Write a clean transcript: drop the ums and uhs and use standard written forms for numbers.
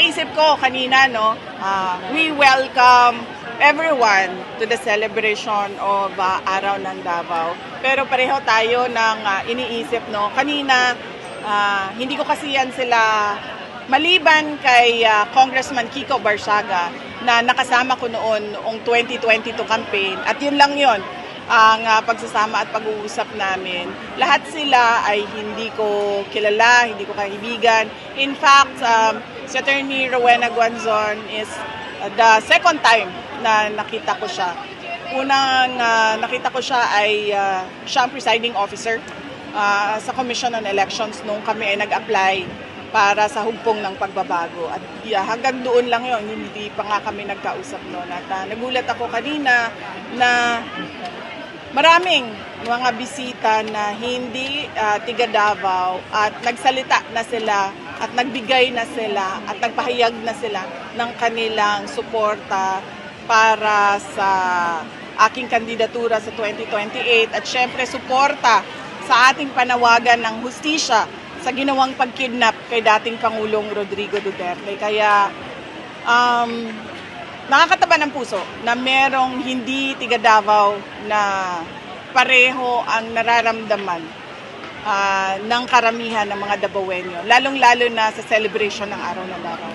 naisip ko kanina, no, we welcome everyone to the celebration of Araw ng Davao. Pero pareho tayo ng iniisip, no. Kanina, hindi ko kasi yan sila maliban kay Congressman Kiko Barsaga na nakasama ko noong 2022 campaign. At yun lang yun, ang pagsasama at pag-uusap namin. Lahat sila ay hindi ko kilala, hindi ko kaibigan. In fact, si Attorney Rowena Guanzon is the second time na nakita ko siya. Unang nakita ko siya ay siya ang presiding officer sa Commission on Elections nung kami ay nag-apply para sa hugpong ng pagbabago. At hanggang doon lang yun, hindi pa nga kami nagkausap noon. At nagulat ako kanina na maraming mga bisita na hindi tiga Davao at nagsalita na sila at nagbigay na sila at nagpahayag na sila ng kanilang suporta para sa aking kandidatura sa 2028 at syempre suporta sa ating panawagan ng hustisya sa ginawang pagkidnap kay dating Pangulong Rodrigo Duterte. Kaya nakakataba ng puso na merong hindi tiga Davao na pareho ang nararamdaman ng karamihan ng mga Davaoenyo, lalong-lalo na sa celebration ng Araw ng Davao.